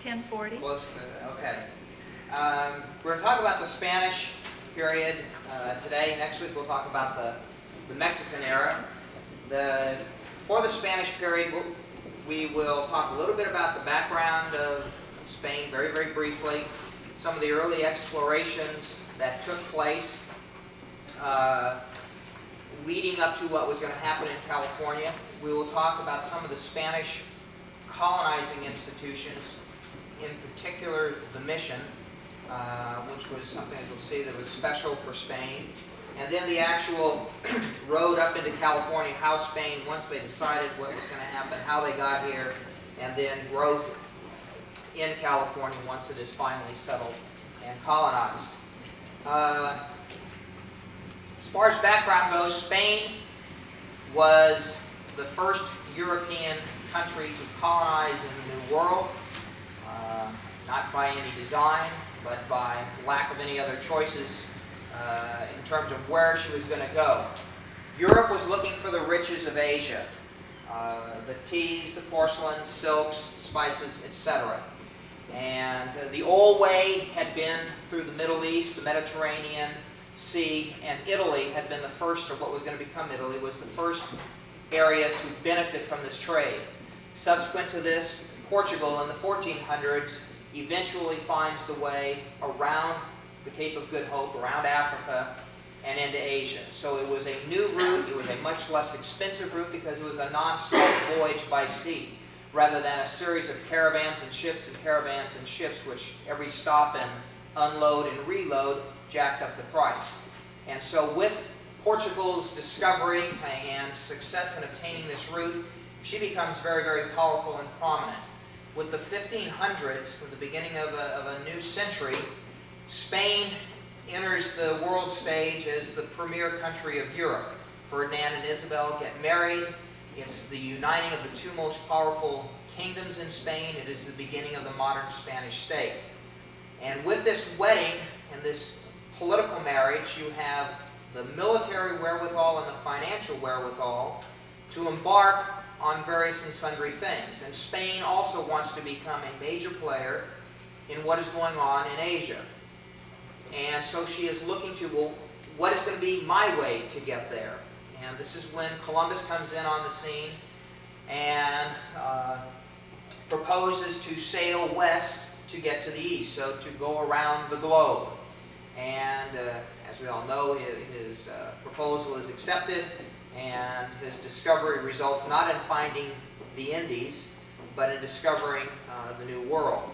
1040. Close to, okay. We're going to talk about the Spanish period today. Next week we'll talk about the Mexican era. For the Spanish period, we will talk a little bit about the background of Spain very, very briefly, some of the early explorations that took place leading up to what was going to happen in California. We will talk about some of the Spanish colonizing institutions, in particular the mission, which was something, as we'll see, that was special for Spain. And then the actual road up into California, how Spain, once they decided what was going to happen, how they got here, and then growth in California once it is finally settled and colonized. As far as background goes, Spain was the first European country to colonize in the New World, not by any design, but by lack of any other choices in terms of where she was going to go. Europe was looking for the riches of Asia, the teas, the porcelain, silks, spices, etc. And the old way had been through the Middle East, the Mediterranean Sea, and Italy had been the first, or what was going to become Italy, was the first area to benefit from this trade. Subsequent to this, Portugal in the 1400s eventually finds the way around the Cape of Good Hope, around Africa, and into Asia. So it was a new route. It was a much less expensive route because it was a non-stop voyage by sea, rather than a series of caravans and ships, which every stop and unload and reload jacked up the price. And so with Portugal's discovery and success in obtaining this route, she becomes very, very powerful and prominent. With the 1500s, the beginning of a new century, Spain enters the world stage as the premier country of Europe. Ferdinand and Isabel get married. It's the uniting of the two most powerful kingdoms in Spain. It is the beginning of the modern Spanish state. And with this wedding and this political marriage, you have the military wherewithal and the financial wherewithal to embark on various and sundry things. And Spain also wants to become a major player in what is going on in Asia. And so she is looking to, well, what is going to be my way to get there? And this is when Columbus comes in on the scene and proposes to sail west to get to the east, so to go around the globe. And as we all know, his proposal is accepted, and his discovery results not in finding the Indies, but in discovering the New World.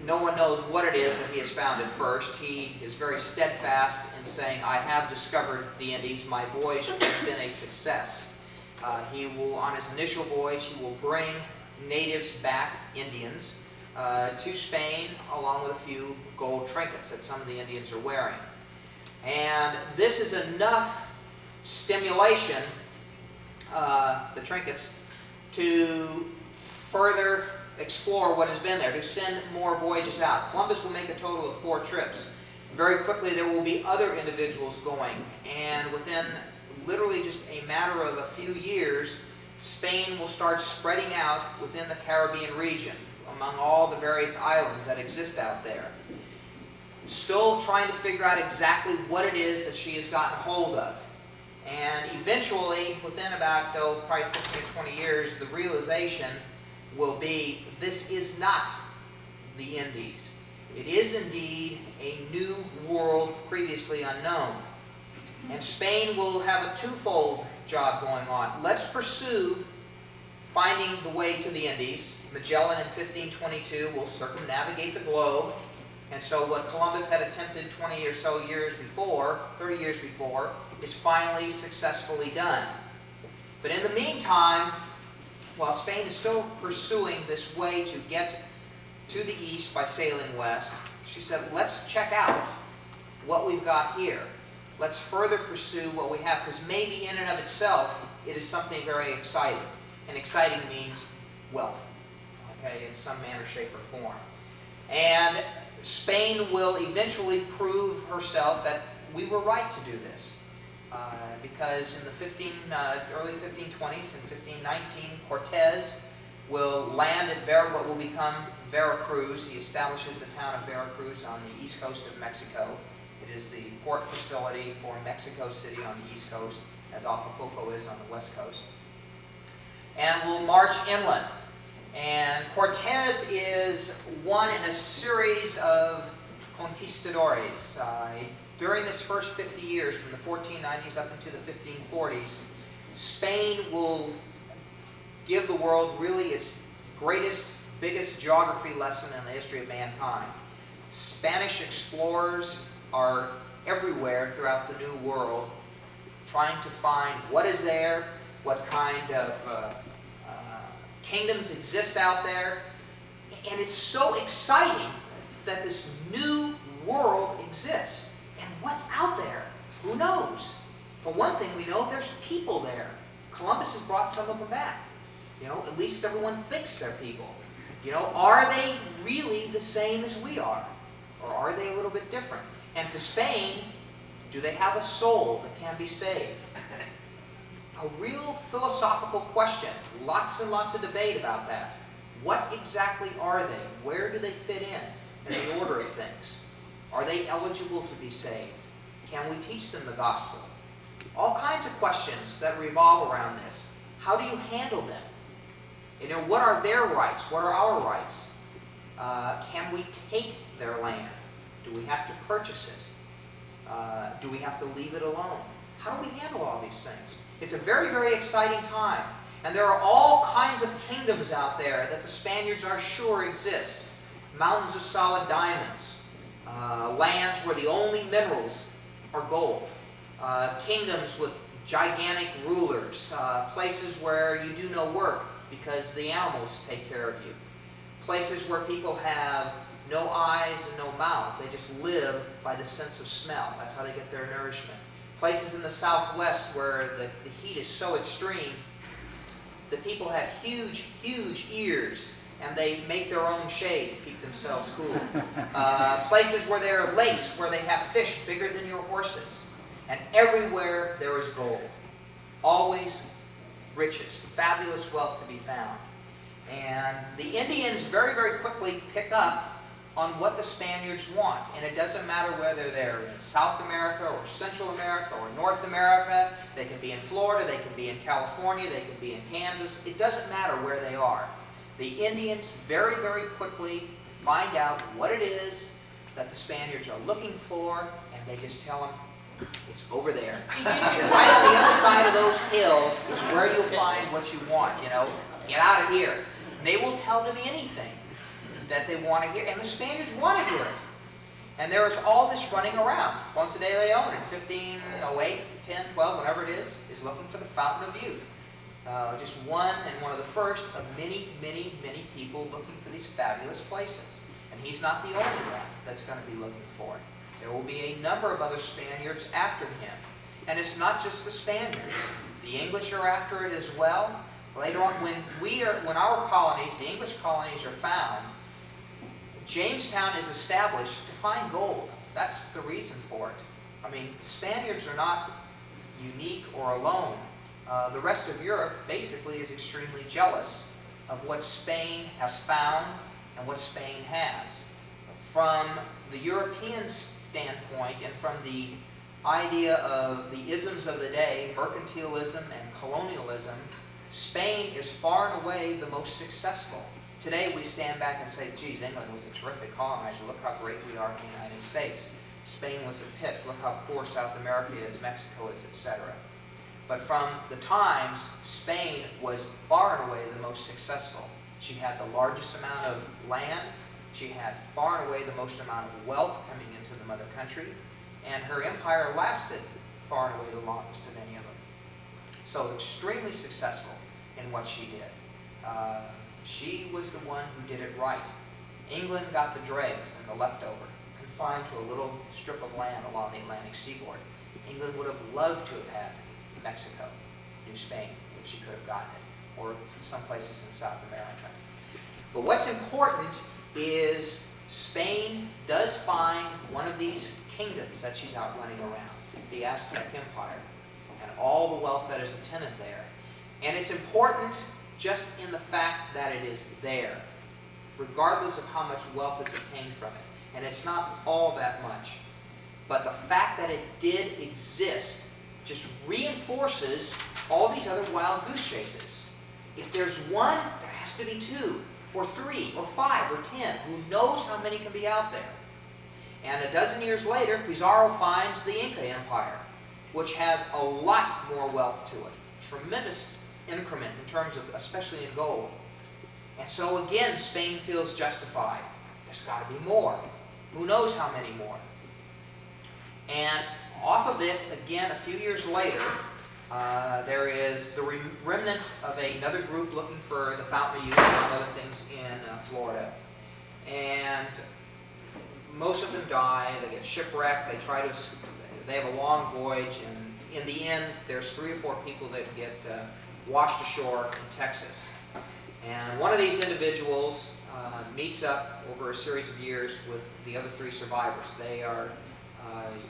No one knows what it is that he has found at first. He is very steadfast in saying, I have discovered the Indies. My voyage has been a success. He will, on his initial voyage, he will bring natives back, Indians, to Spain, along with a few gold trinkets that some of the Indians are wearing. And this is enough stimulation, the trinkets, to further explore what has been there, to send more voyages out. Columbus will make a total of 4 trips. Very quickly there will be other individuals going, and within literally just a matter of a few years, Spain will start spreading out within the Caribbean region, among all the various islands that exist out there. Still trying to figure out exactly what it is that she has gotten hold of. And eventually, within about probably 15 or 20 years, the realization will be, this is not the Indies. It is indeed a new world previously unknown. And Spain will have a twofold job going on. Let's pursue finding the way to the Indies. Magellan in 1522 will circumnavigate the globe. And so what Columbus had attempted 20 or so years before, 30 years before, is finally successfully done. But in the meantime, while Spain is still pursuing this way to get to the east by sailing west, she said, let's check out what we've got here. Let's further pursue what we have, because maybe in and of itself, it is something very exciting. And exciting means wealth, okay, in some manner, shape, or form. And Spain will eventually prove herself that we were right to do this. Because in the early 1520s, in 1519, Cortez will land at what will become Veracruz. He establishes the town of Veracruz on the east coast of Mexico. It is the port facility for Mexico City on the east coast, as Acapulco is on the west coast. And will march inland. And Cortez is one in a series of conquistadores. During this first 50 years, from the 1490s up into the 1540s, Spain will give the world really its greatest, biggest geography lesson in the history of mankind. Spanish explorers are everywhere throughout the New World, trying to find what is there, what kind of kingdoms exist out there. And it's so exciting that this new world exists. And what's out there? Who knows? For one thing, we know there's people there. Columbus has brought some of them back. You know, at least everyone thinks they're people. You know, are they really the same as we are? Or are they a little bit different? And to Spain, do they have a soul that can be saved? A real philosophical question. Lots and lots of debate about that. What exactly are they? Where do they fit in the order of things? Are they eligible to be saved? Can we teach them the gospel? All kinds of questions that revolve around this. How do you handle them? You know, what are their rights? What are our rights? Can we take their land? Do we have to purchase it? Do we have to leave it alone? How do we handle all these things? It's a very, very exciting time. And there are all kinds of kingdoms out there that the Spaniards are sure exist. Mountains of solid diamonds. Lands where the only minerals are gold. Kingdoms with gigantic rulers. Places where you do no work because the animals take care of you. Places where people have no eyes and no mouths. They just live by the sense of smell. That's how they get their nourishment. Places in the southwest where the heat is so extreme, the people have huge, huge ears, and they make their own shade to keep themselves cool. Places where there are lakes, where they have fish bigger than your horses. And everywhere there is gold. Always riches, fabulous wealth to be found. And the Indians very, very quickly pick up on what the Spaniards want. And it doesn't matter whether they're in South America or Central America or North America. They can be in Florida, they can be in California, they can be in Kansas. It doesn't matter where they are. The Indians very, very quickly find out what it is that the Spaniards are looking for, and they just tell them, it's over there. Right on the other side of those hills is where you'll find what you want, you know. Get out of here. And they will tell them anything that they want to hear, and the Spaniards want to hear it. And there is all this running around. Ponce de Leon in 1508, 10, 12, whatever it is looking for the fountain of youth. Just one of the first of many, many, many people looking for these fabulous places. And he's not the only one that's going to be looking for it. There will be a number of other Spaniards after him. And it's not just the Spaniards. The English are after it as well. Later on, when our colonies, the English colonies, are found, Jamestown is established to find gold. That's the reason for it. I mean, the Spaniards are not unique or alone. The rest of Europe basically is extremely jealous of what Spain has found and what Spain has. From the European standpoint and from the idea of the isms of the day, mercantilism and colonialism, Spain is far and away the most successful. Today we stand back and say, geez, England was a terrific colonizer. Look how great we are in the United States. Spain was the pits. Look how poor South America is, Mexico is, etc. But from the times, Spain was far and away the most successful. She had the largest amount of land. She had far and away the most amount of wealth coming into the mother country. And her empire lasted far and away the longest of any of them. So extremely successful in what she did. She was the one who did it right. England got the dregs and the leftover, confined to a little strip of land along the Atlantic seaboard. England would have loved to have had Mexico, New Spain, if she could have gotten it, or some places in South America. But what's important is Spain does find one of these kingdoms that she's out running around, the Aztec Empire, and all the wealth that is attendant there. And it's important just in the fact that it is there, regardless of how much wealth is obtained from it. And it's not all that much. But the fact that it did exist just reinforces all these other wild goose chases. If there's one, there has to be 2, or 3, or 5, or 10. Who knows how many can be out there? And a dozen years later, Pizarro finds the Inca Empire, which has a lot more wealth to it. Tremendous increment in terms of, especially in gold. And so again, Spain feels justified. There's got to be more. Who knows how many more? And off of this, again, a few years later, there is the remnants of another group looking for the Fountain of Youth and other things in Florida. And most of them die. They get shipwrecked. They have a long voyage, and in the end, there's 3 or 4 people that get washed ashore in Texas. And one of these individuals meets up over a series of years with the other 3 survivors. They are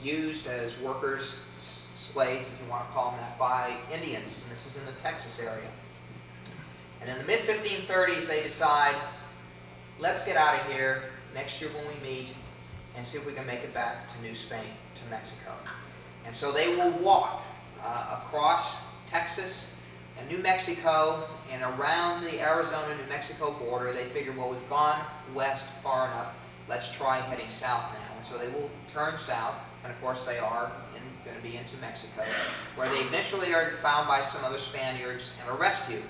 used as workers, slaves, if you want to call them that, by Indians. And this is in the Texas area. And in the mid-1530s, they decide, let's get out of here next year when we meet and see if we can make it back to New Spain, to Mexico. And so they will walk across Texas and New Mexico and around the Arizona-New Mexico border. They figure, well, we've gone west far enough. Let's try heading south now. And so they will turn south, and of course they are going to be into Mexico, where they eventually are found by some other Spaniards and are rescued.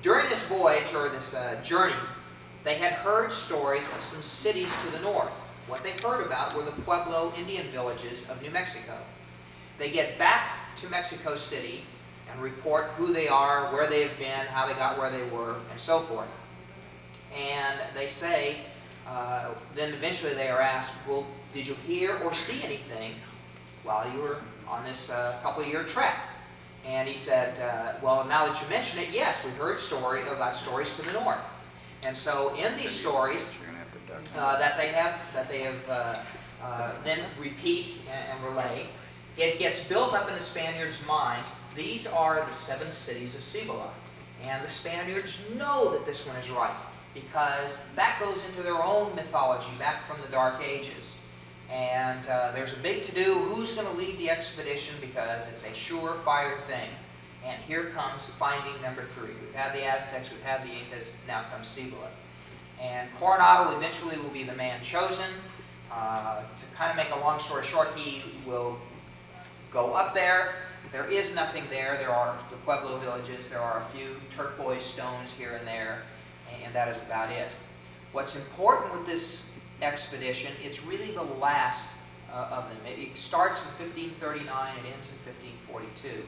During this voyage, or this journey, they had heard stories of some cities to the north. What they heard about were the Pueblo Indian villages of New Mexico. They get back to Mexico City and report who they are, where they have been, how they got where they were, and so forth. And they say, then eventually they are asked, well, did you hear or see anything while you were on this couple-year trek? And he said, well, now that you mention it, yes, we heard about stories to the north. And so in these stories that they have then repeat and relay, it gets built up in the Spaniards' minds. These are the 7 cities of Cibola. And the Spaniards know that this one is right, because that goes into their own mythology back from the Dark Ages. And there's a big to-do, who's going to lead the expedition, because it's a surefire thing. And here comes finding number 3. We've had the Aztecs, we've had the Incas, now comes Cibola. And Coronado eventually will be the man chosen. To kind of make a long story short, he will go up there. There is nothing there. There are the Pueblo villages. There are a few turquoise stones here and there, and that is about it. What's important with this expedition, it's really the last of them. It starts in 1539 and ends in 1542.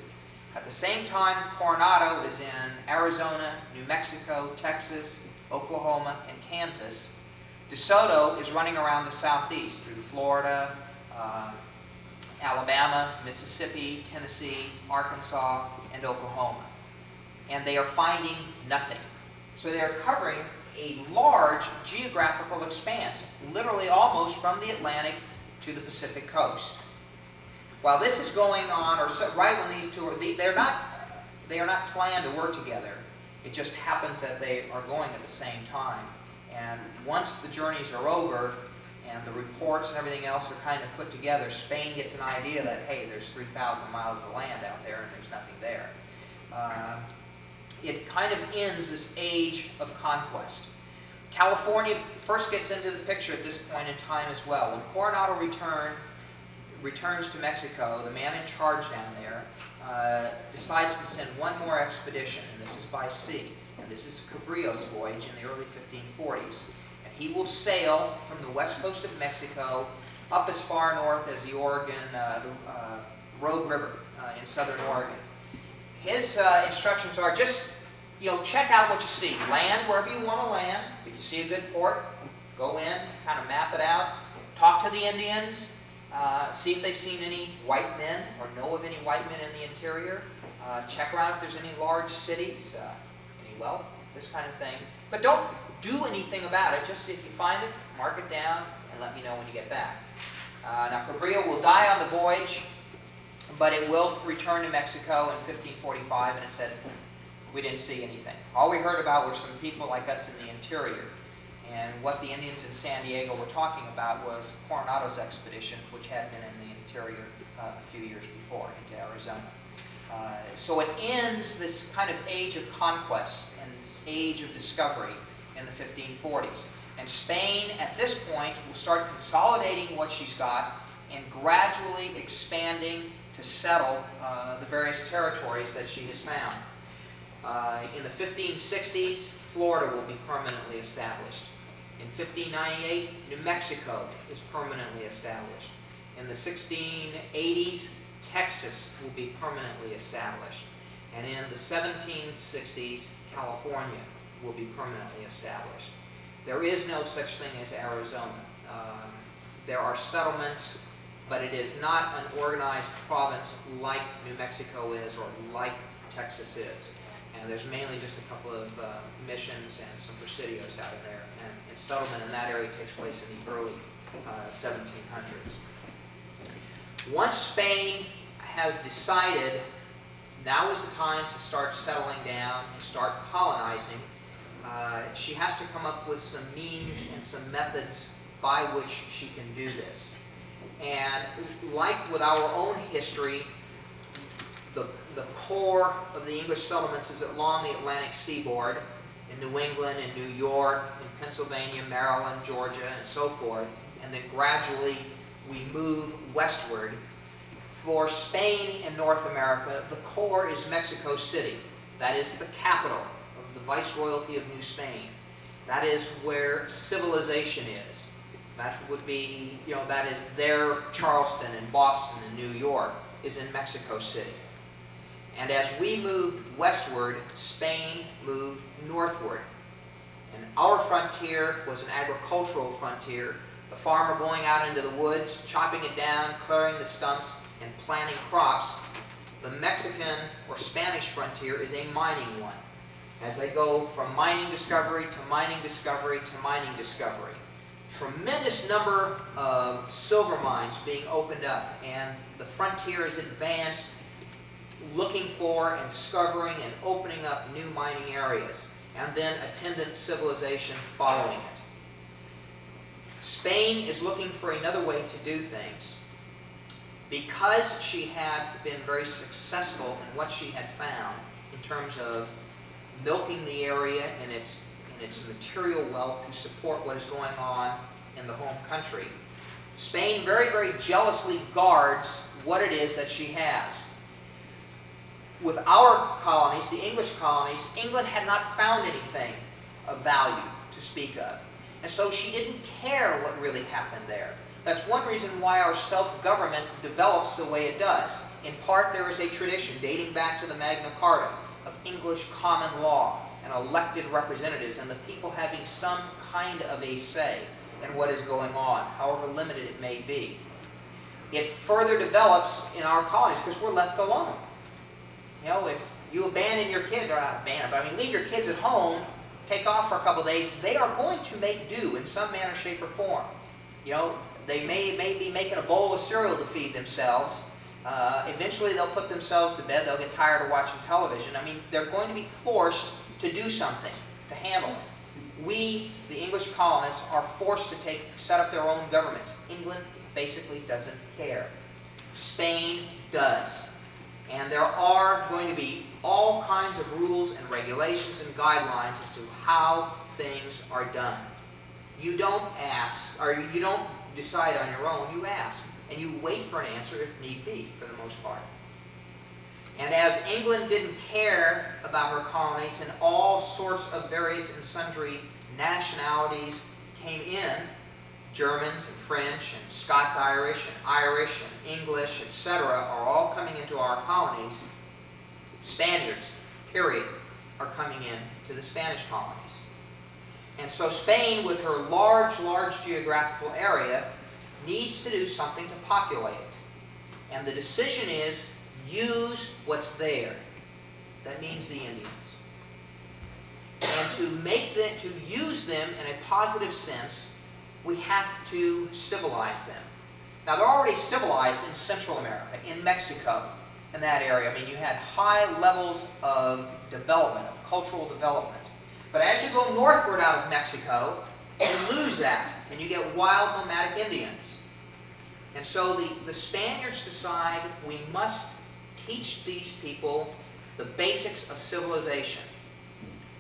At the same time, Coronado is in Arizona, New Mexico, Texas, Oklahoma, and Kansas. De Soto is running around the southeast through Florida, Alabama, Mississippi, Tennessee, Arkansas, and Oklahoma. And they are finding nothing. So they are covering a large geographical expanse, literally almost from the Atlantic to the Pacific coast. While this is going on, or so, right when these two are, they are not planned to work together. It just happens that they are going at the same time. And once the journeys are over, and the reports and everything else are kind of put together, Spain gets an idea that, hey, there's 3,000 miles of land out there and there's nothing there. It kind of ends this age of conquest. California first gets into the picture at this point in time as well. When Coronado returns to Mexico, the man in charge down there decides to send one more expedition, and this is by sea. And this is Cabrillo's voyage in the early 1540s. He will sail from the west coast of Mexico up as far north as the Oregon, Rogue River in southern Oregon. His instructions are just, check out what you see. Land wherever you want to land. If you see a good port, go in, kind of map it out. Talk to the Indians. See if they've seen any white men or know of any white men in the interior. Check around if there's any large cities, any wealth, this kind of thing. But don't do anything about it. Just if you find it, mark it down and let me know when you get back. Now, Cabrillo will die on the voyage, but it will return to Mexico in 1545, and it said, we didn't see anything. All we heard about were some people like us in the interior. And what the Indians in San Diego were talking about was Coronado's expedition, which had been in the interior a few years before into Arizona. So it ends this kind of age of conquest and this age of discovery in the 1540s. And Spain, at this point, will start consolidating what she's got and gradually expanding to settle the various territories that she has found. In the 1560s, Florida will be permanently established. In 1598, New Mexico is permanently established. In the 1680s, Texas will be permanently established. And in the 1760s, California will be permanently established. There is no such thing as Arizona. There are settlements, but it is not an organized province like New Mexico is or like Texas is. And there's mainly just a couple of missions and some presidios out of there. And settlement in that area takes place in the early 1700s. Once Spain has decided now is the time to start settling down and start colonizing, she has to come up with some means and some methods by which she can do this. And like with our own history, the core of the English settlements is along the Atlantic seaboard, in New England, in New York, in Pennsylvania, Maryland, Georgia, and so forth. And then gradually we move westward. For Spain and North America, the core is Mexico City. That is the capital of the Viceroyalty of New Spain. That is where civilization is. That would be, that is their Charleston and Boston and New York is in Mexico City. And as we moved westward, Spain moved northward. And our frontier was an agricultural frontier. The farmer going out into the woods, chopping it down, clearing the stumps, and planting crops. The Mexican or Spanish frontier is a mining one, as they go from mining discovery to mining discovery to mining discovery. Tremendous number of silver mines being opened up, and the frontier is advanced, looking for and discovering and opening up new mining areas, and then attendant civilization following it. Spain is looking for another way to do things. Because she had been very successful in what she had found in terms of milking the area and its material wealth to support what is going on in the home country, Spain very, very jealously guards what it is that she has. With our colonies, the English colonies, England had not found anything of value to speak of. And so she didn't care what really happened there. That's one reason why our self-government develops the way it does. In part, there is a tradition dating back to the Magna Carta of English common law and elected representatives and the people having some kind of a say in what is going on, however limited it may be. It further develops in our colonies because we're left alone. If you abandon your kids, or not abandon, but leave your kids at home, take off for a couple of days, they are going to make do in some manner, shape, or form. They may be making a bowl of cereal to feed themselves. Eventually they'll put themselves to bed. They'll get tired of watching television. They're going to be forced to do something, to handle it. We, the English colonists, are forced to set up their own governments. England basically doesn't care. Spain does. And there are going to be all kinds of rules and regulations and guidelines as to how things are done. You don't ask, or you don't decide on your own, you ask. And you wait for an answer if need be, for the most part. And as England didn't care about her colonies and all sorts of various and sundry nationalities came in, Germans and French and Scots-Irish and English, etc., are all coming into our colonies. Spaniards, period, are coming in to the Spanish colonies. And so Spain, with her large, large geographical area, needs to do something to populate it. And the decision is, use what's there. That means the Indians. And to use them in a positive sense, we have to civilize them. Now, they're already civilized in Central America, in Mexico, in that area. I mean, you had high levels of development, of cultural development. But as you go northward out of Mexico, you lose that, and you get wild nomadic Indians. And so the Spaniards decide we must teach these people the basics of civilization.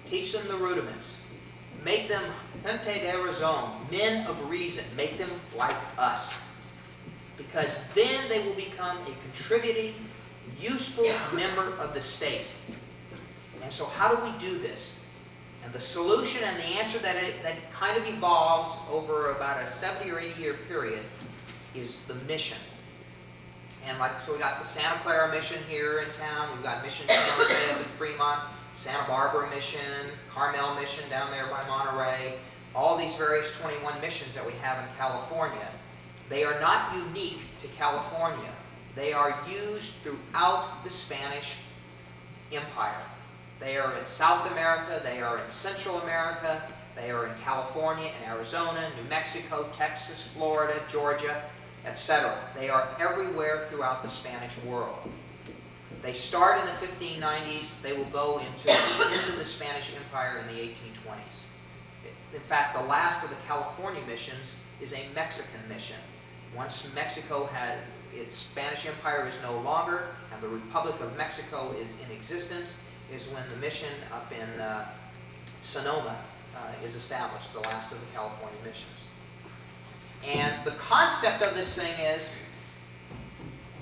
Teach them the rudiments. Make them gente de razón, men of reason. Make them like us. Because then they will become a contributing, useful member of the state. And so how do we do this? And the solution and the answer that kind of evolves over about a 70 or 80 year period is the mission. And so we got the Santa Clara mission here in town. We've got Mission San Jose up in Fremont, Santa Barbara mission, Carmel mission down there by Monterey. All these various 21 missions that we have in California. They are not unique to California. They are used throughout the Spanish Empire. They are in South America, they are in Central America, they are in California and Arizona, New Mexico, Texas, Florida, Georgia, etc. They are everywhere throughout the Spanish world. They start in the 1590s, they will go into the Spanish Empire in the 1820s. In fact, the last of the California missions is a Mexican mission. Once Mexico had its Spanish Empire is no longer, and the Republic of Mexico is in existence, is when the mission up in Sonoma is established, the last of the California missions. And the concept of this thing is,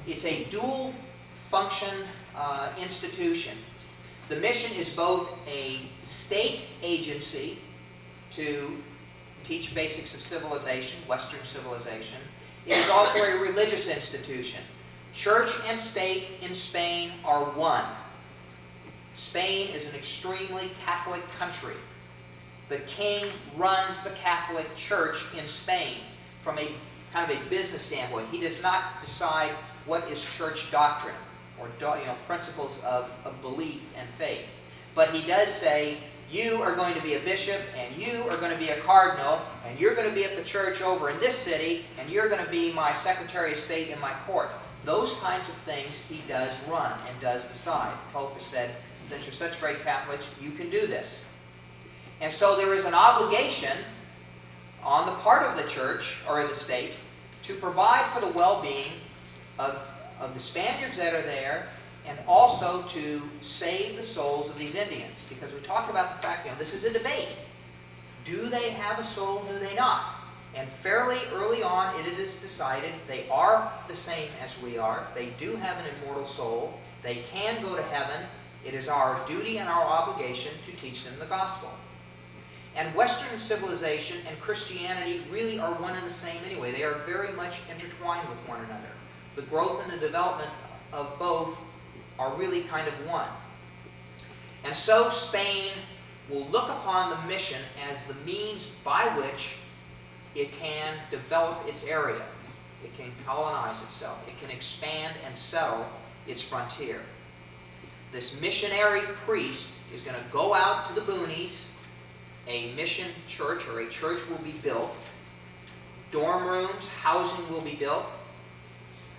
it's a dual function institution. The mission is both a state agency to teach basics of civilization, Western civilization. It is also a religious institution. Church and state in Spain are one. Spain is an extremely Catholic country. The king runs the Catholic Church in Spain from a kind of a business standpoint. He does not decide what is church doctrine or principles of belief and faith. But he does say, you are going to be a bishop, and you are going to be a cardinal, and you're going to be at the church over in this city, and you're going to be my Secretary of State in my court. Those kinds of things he does run and does decide. The Pope has said, since you're such great Catholics, you can do this. And so there is an obligation on the part of the church or the state to provide for the well-being of the Spaniards that are there, and also to save the souls of these Indians. Because we talked about the fact, this is a debate. Do they have a soul, do they not? And fairly early on, it is decided they are the same as we are. They do have an immortal soul. They can go to heaven. It is our duty and our obligation to teach them the gospel. And Western civilization and Christianity really are one and the same anyway. They are very much intertwined with one another. The growth and the development of both are really kind of one. And so Spain will look upon the mission as the means by which it can develop its area. It can colonize itself. It can expand and settle its frontier. This missionary priest is going to go out to the boonies. A mission church or a church will be built. Dorm rooms, housing will be built,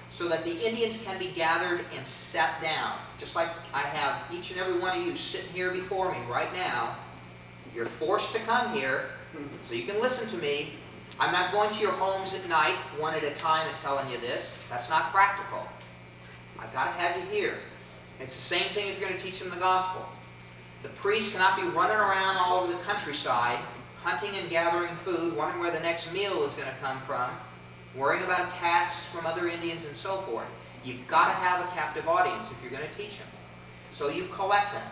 so that the Indians can be gathered and sat down. Just like I have each and every one of you sitting here before me right now. You're forced to come here so you can listen to me. I'm not going to your homes at night, one at a time, and telling you this. That's not practical. I've got to have you here. It's the same thing if you're going to teach them the gospel. The priest cannot be running around all over the countryside, hunting and gathering food, wondering where the next meal is going to come from, worrying about attacks from other Indians and so forth. You've got to have a captive audience if you're going to teach them. So you collect them.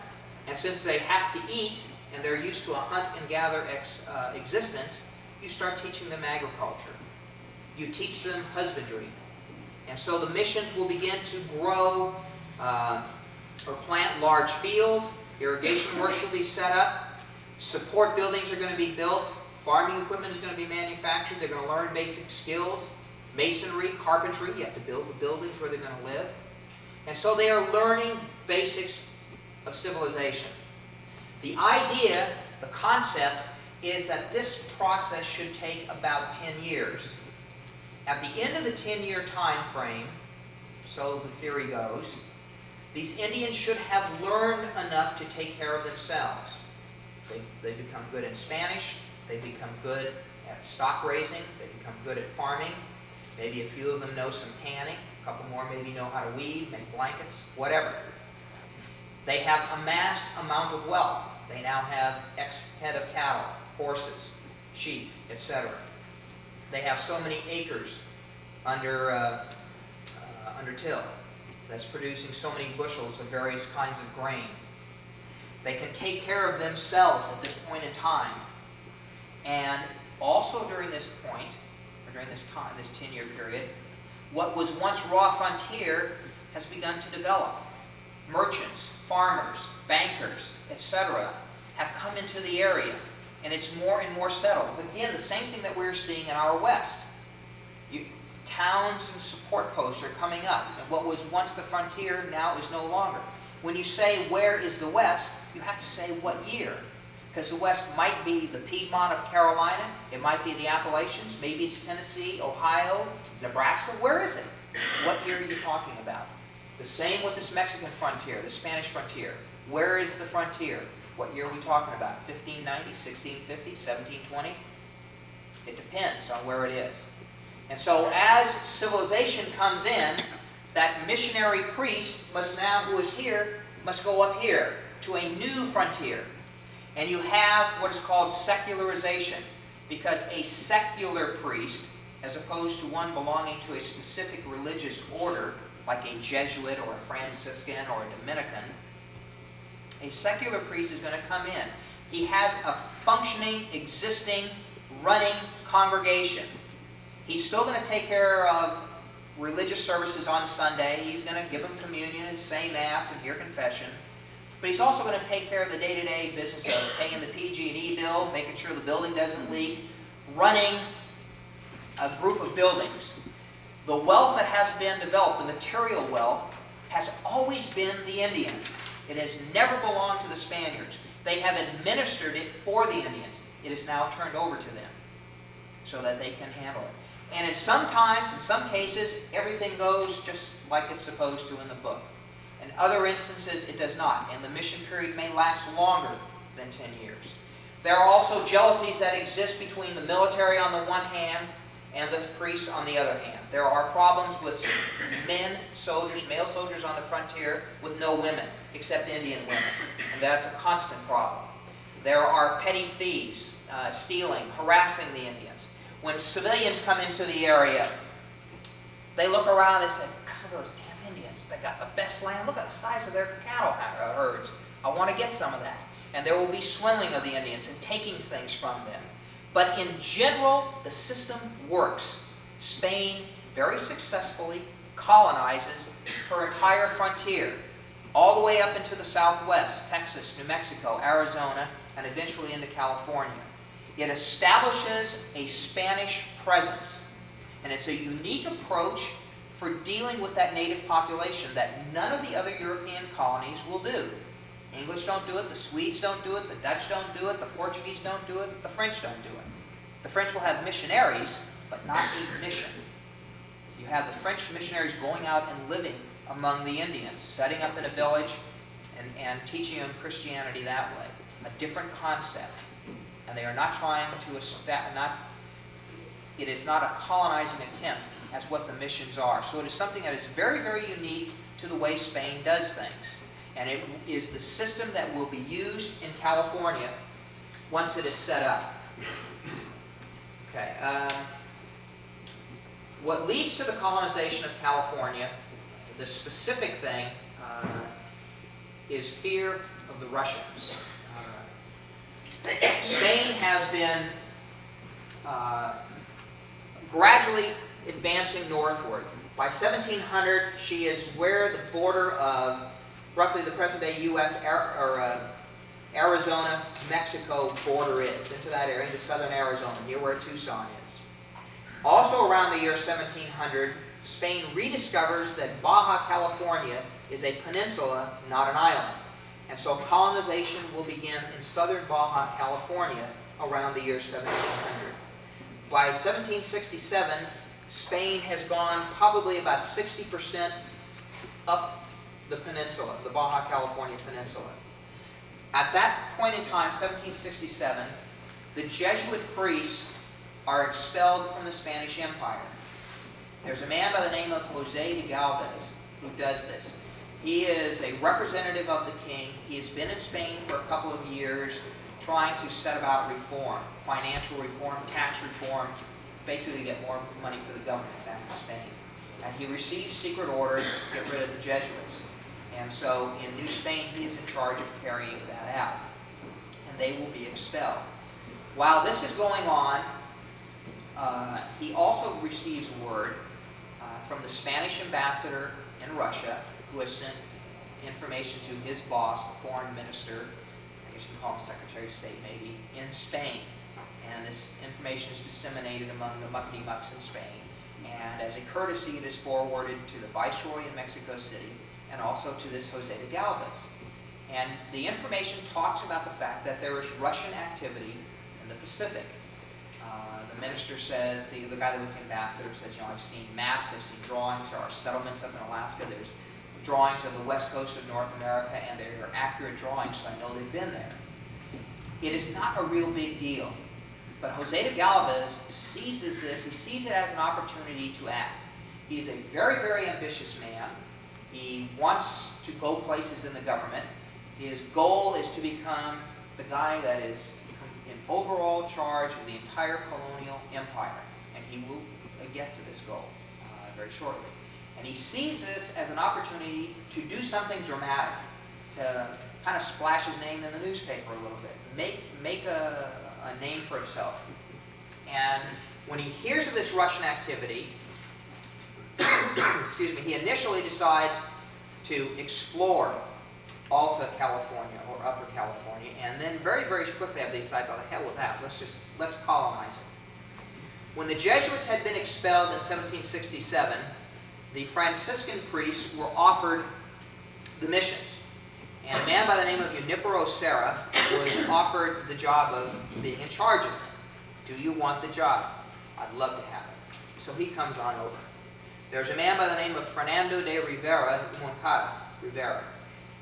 And since they have to eat, and they're used to a hunt and gather existence, you start teaching them agriculture. You teach them husbandry. And so the missions will begin to grow or plant large fields. Irrigation works will be set up. Support buildings are going to be built. Farming equipment is going to be manufactured. They're going to learn basic skills. Masonry, carpentry. You have to build the buildings where they're going to live. And so they are learning basics of civilization. The idea, the concept, is that this process should take about 10 years. At the end of the 10-year time frame, so the theory goes, These Indians should have learned enough to take care of themselves. They become good in Spanish. They become good at stock raising. They become good at farming. Maybe a few of them know some tanning. A couple more maybe know how to weave, make blankets, whatever. They have amassed amount of wealth. They now have X head of cattle, horses, sheep, etc. They have so many acres under till that's producing so many bushels of various kinds of grain. They can take care of themselves at this point in time. And also during this point, or during this time, this 10-year period, what was once raw frontier has begun to develop. Merchants, farmers, bankers, etc. have come into the area, and it's more and more settled. Again, the same thing that we're seeing in our West. Towns and support posts are coming up, and what was once the frontier now is no longer. When you say, where is the West, you have to say what year. Because the West might be the Piedmont of Carolina, it might be the Appalachians, maybe it's Tennessee, Ohio, Nebraska. Where is it? What year are you talking about? The same with this Mexican frontier, the Spanish frontier. Where is the frontier? What year are we talking about? 1590, 1650, 1720? It depends on where it is. And so as civilization comes in, that missionary priest must now, who is here, must go up here to a new frontier. And you have what is called secularization, because a secular priest, as opposed to one belonging to a specific religious order, like a Jesuit or a Franciscan or a Dominican, a secular priest is going to come in. He has a functioning, existing, running congregation. He's still going to take care of religious services on Sunday. He's going to give them communion and say Mass and hear confession. But he's also going to take care of the day-to-day business of paying the PG&E bill, making sure the building doesn't leak, running a group of buildings. The wealth that has been developed, the material wealth, has always been the Indians. It has never belonged to the Spaniards. They have administered it for the Indians. It is now turned over to them so that they can handle it. And in some cases, everything goes just like it's supposed to in the book. In other instances, it does not, and the mission period may last longer than 10 years. There are also jealousies that exist between the military on the one hand and the priests on the other hand. There are problems with men, soldiers, male soldiers on the frontier with no women, except Indian women, and that's a constant problem. There are petty thieves, stealing, harassing the Indians. When civilians come into the area, they look around and they say, God, those damn Indians, they got the best land. Look at the size of their cattle herds. I want to get some of that. And there will be swindling of the Indians and taking things from them. But in general, the system works. Spain very successfully colonizes her entire frontier, all the way up into the southwest, Texas, New Mexico, Arizona, and eventually into California. It establishes a Spanish presence, and it's a unique approach for dealing with that native population that none of the other European colonies will do. English don't do it, the Swedes don't do it, the Dutch don't do it, the Portuguese don't do it, the French don't do it. The French will have missionaries, but not a mission. You have the French missionaries going out and living among the Indians, setting up in a village and teaching them Christianity that way. A different concept. And they are not trying to it is not a colonizing attempt as what the missions are. So it is something that is very, very unique to the way Spain does things. And it is the system that will be used in California once it is set up. Okay. What leads to the colonization of California, the specific thing, is fear of the Russians. Spain has been gradually advancing northward. By 1700, she is where the border of roughly the present-day U.S. Arizona, Mexico border is, into that area, into southern Arizona, near where Tucson is. Also around the year 1700, Spain rediscovers that Baja California is a peninsula, not an island. And so colonization will begin in southern Baja California around the year 1700. By 1767, Spain has gone probably about 60% up the peninsula, the Baja California Peninsula. At that point in time, 1767, the Jesuit priests are expelled from the Spanish Empire. There's a man by the name of Jose de Galvez who does this. He is a representative of the king. He has been in Spain for a couple of years trying to set about reform, financial reform, tax reform, basically get more money for the government back in Spain. And he receives secret orders to get rid of the Jesuits. And so in New Spain, he is in charge of carrying that out. And they will be expelled. While this is going on, he also receives word from the Spanish ambassador in Russia, who has sent information to his boss, the foreign minister, I guess you can call him Secretary of State maybe, in Spain. And this information is disseminated among the muckety-mucks in Spain. And as a courtesy, it is forwarded to the Viceroy in Mexico City and also to this Jose de Galvez. And the information talks about the fact that there is Russian activity in the Pacific. The minister says, the guy that was the ambassador says, you know, I've seen maps, I've seen drawings, there are settlements up in Alaska, there's drawings of the west coast of North America, and they are accurate drawings, so I know they've been there. It is not a real big deal. But Jose de Galvez seizes this, he sees it as an opportunity to act. He's a very, very ambitious man. He wants to go places in the government. His goal is to become the guy that is in overall charge of the entire colonial empire. And he will get to this goal very shortly. And he sees this as an opportunity to do something dramatic, to kind of splash his name in the newspaper a little bit, make a name for himself. And when he hears of this Russian activity, excuse me, he initially decides to explore Alta California or Upper California, and then very, very quickly after he decides, oh, the hell with that, let's colonize it. When the Jesuits had been expelled in 1767, the Franciscan priests were offered the missions. And a man by the name of Junipero Serra was offered the job of being in charge of them. Do you want the job? I'd love to have it. So he comes on over. There's a man by the name of Fernando de Moncada Rivera.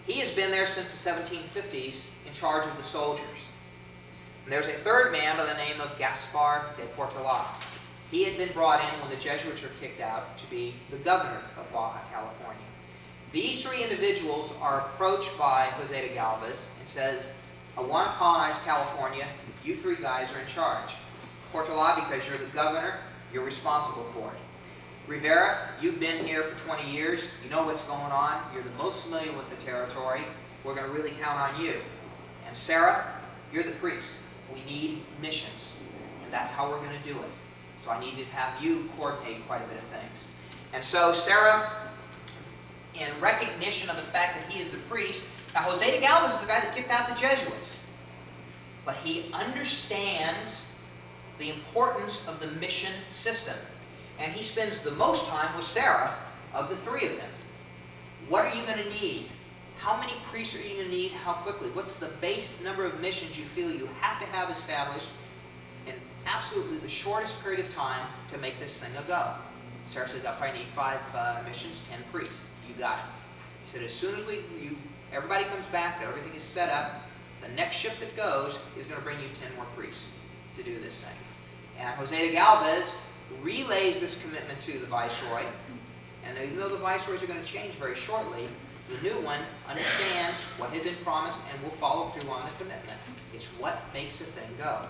He has been there since the 1750s in charge of the soldiers. And there's a third man by the name of Gaspar de Portola. He had been brought in when the Jesuits were kicked out to be the governor of Baja California. These three individuals are approached by Jose de Galvez and says, I want to colonize California. You three guys are in charge. Portola, because you're the governor, you're responsible for it. Rivera, you've been here for 20 years. You know what's going on. You're the most familiar with the territory. We're going to really count on you. And Sarah, you're the priest. We need missions. And that's how we're going to do it. So I need to have you coordinate quite a bit of things. And so Sarah, in recognition of the fact that he is the priest, now Jose de Galvez is the guy that kicked out the Jesuits. But he understands the importance of the mission system. And he spends the most time with Sarah of the three of them. What are you going to need? How many priests are you going to need? How quickly? What's the base number of missions you feel you have to have established in absolutely the shortest period of time to make this thing a go? Sarah said, I'll probably need 5 missions, 10 priests. You got it. He said, as soon as everybody comes back, that everything is set up, the next ship that goes is going to bring you 10 more priests to do this thing. And Jose de Galvez relays this commitment to the Viceroy. And even though the Viceroys are going to change very shortly, the new one understands what had been promised and will follow through on the commitment. It's what makes the thing go.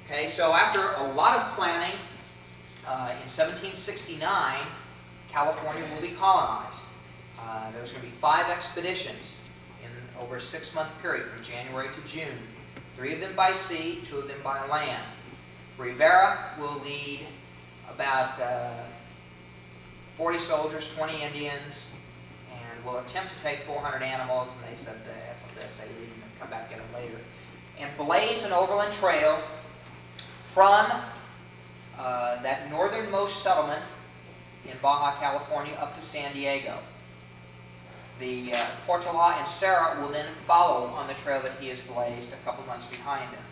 Okay, so after a lot of planning, in 1769, California will be colonized. There's going to be 5 expeditions in over a 6-month period from January to June. 3 of them by sea, 2 of them by land. Rivera will lead about 40 soldiers, 20 Indians, and will attempt to take 400 animals, and they said, heck with this, they leave them and come back get them later. And blaze an overland trail from that northernmost settlement in Baja California up to San Diego. The Portola and Sarah will then follow on the trail that he has blazed a couple months behind him.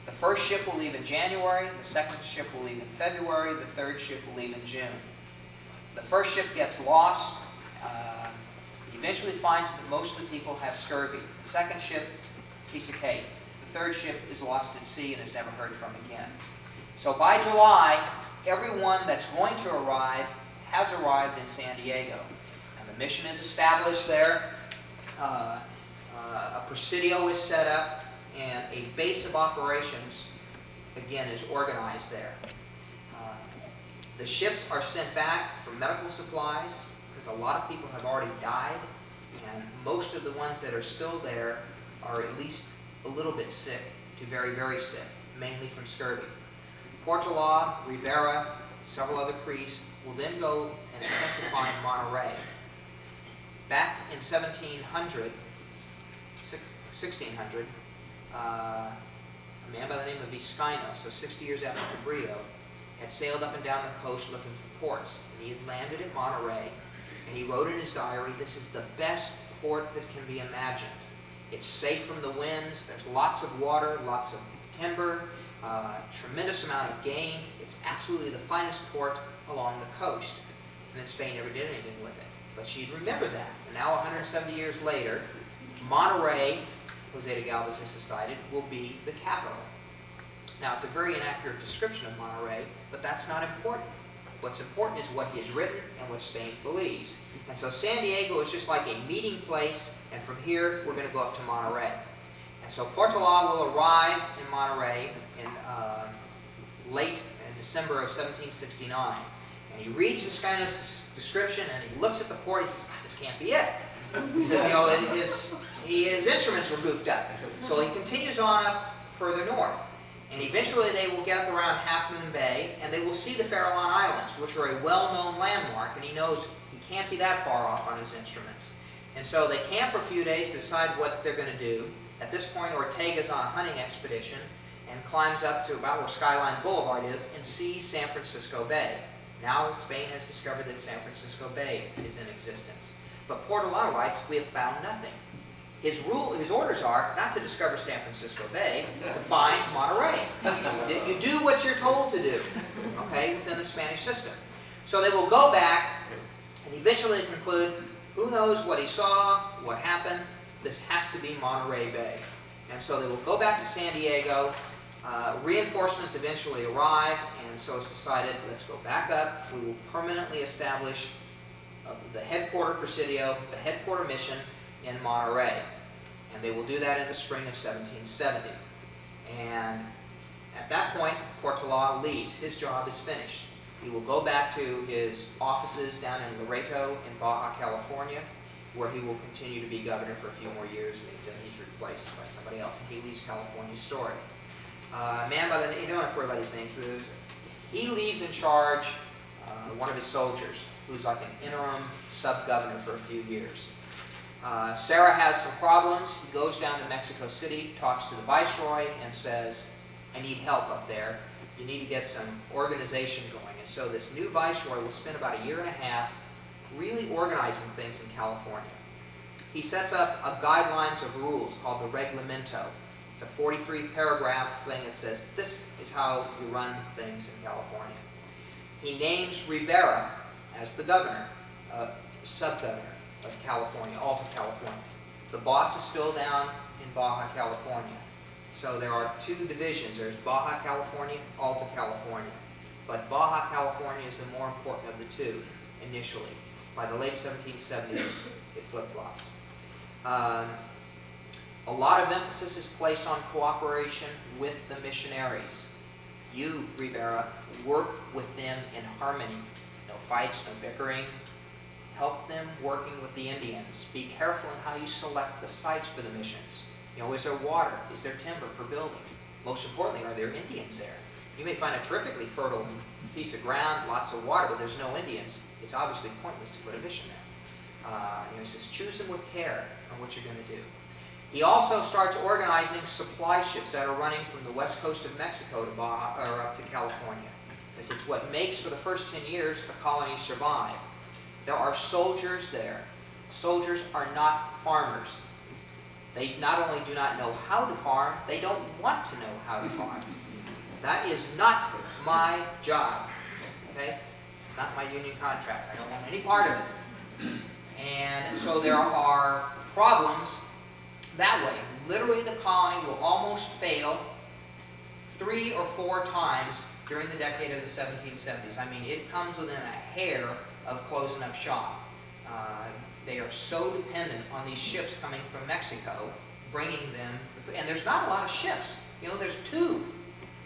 The first ship will leave in January, the second ship will leave in February, the third ship will leave in June. The first ship gets lost. He eventually finds that most of the people have scurvy. The second ship, piece of cake. The third ship is lost at sea and is never heard from again. So by July, everyone that's going to arrive has arrived in San Diego. And the mission is established there. A presidio is set up, and a base of operations, again, is organized there. The ships are sent back for medical supplies, because a lot of people have already died, and most of the ones that are still there are at least a little bit sick to very, very sick, mainly from scurvy. Portola, Rivera, several other priests will then go and attempt to find Monterey. Back in 1600, a man by the name of Vizcaino, so 60 years after Cabrillo, had sailed up and down the coast looking for ports. And he had landed at Monterey, and he wrote in his diary, "This is the best port that can be imagined. It's safe from the winds, there's lots of water, lots of timber, tremendous amount of game. It's absolutely the finest port along the coast." And then Spain never did anything with it. But she'd remember that. And now 170 years later, Monterey, Jose de Galvez has decided, will be the capital. Now, it's a very inaccurate description of Monterey, but that's not important. What's important is what he has written and what Spain believes. And so San Diego is just like a meeting place, and from here, we're going to go up to Monterey. And so Portola will arrive in Monterey in late in December of 1769. And he reads Vizcaino's description, and he looks at the port, he says, "This can't be it." He says, you know, his instruments were goofed up. So he continues on up further north. And eventually they will get up around Half Moon Bay, and they will see the Farallon Islands, which are a well-known landmark, and he knows he can't be that far off on his instruments. And so they camp for a few days to decide what they're going to do. At this point, Ortega's on a hunting expedition and climbs up to about where Skyline Boulevard is and sees San Francisco Bay. Now Spain has discovered that San Francisco Bay is in existence. But Portola writes, "We have found nothing." His orders are not to discover San Francisco Bay, to find Monterey. You do what you're told to do, okay, within the Spanish system. So they will go back and eventually conclude, who knows what he saw, what happened, this has to be Monterey Bay. And so they will go back to San Diego. Reinforcements eventually arrive, and so it's decided, let's go back up. We will permanently establish the headquarter presidio, the headquarter mission in Monterey. And they will do that in the spring of 1770. And at that point, Portola leaves. His job is finished. He will go back to his offices down in Loreto in Baja California, where he will continue to be governor for a few more years, and then he's replaced by somebody else, and he leaves California's story. A man by the name, you don't have to worry about these names. He leaves in charge one of his soldiers, who's like an interim sub-governor for a few years. Sarah has some problems. He goes down to Mexico City, talks to the viceroy, and says, "I need help up there. You need to get some organization going." And so this new viceroy will spend about a year and a half really organizing things in California. He sets up a guidelines of rules called the Reglamento. It's a 43-paragraph thing that says, this is how you run things in California. He names Rivera as the governor, sub-governor of California, Alta California. The boss is still down in Baja California. So there are two divisions. There's Baja California, Alta California. But Baja California is the more important of the two, initially. By the late 1770s, it flip-flops. A lot of emphasis is placed on cooperation with the missionaries. You, Rivera, work with them in harmony. No fights, no bickering. Help them working with the Indians. Be careful in how you select the sites for the missions. You know, is there water? Is there timber for building? Most importantly, are there Indians there? You may find a terrifically fertile piece of ground, lots of water, but there's no Indians. It's obviously pointless to put a mission there. He says, choose them with care on what you're going to do. He also starts organizing supply ships that are running from the west coast of Mexico to Baja, or up to California. Because it's what makes, for the first 10 years, the colony survive. There are soldiers there. Soldiers are not farmers. They not only do not know how to farm, they don't want to know how to farm. That is not my job. Okay? Not my union contract. I don't want any part of it. And so there are problems that way. Literally, the colony will almost fail 3 or 4 times during the decade of the 1770s. I mean, it comes within a hair of closing up shop. They are so dependent on these ships coming from Mexico, bringing them, and there's not a lot of ships. You know, there's 2,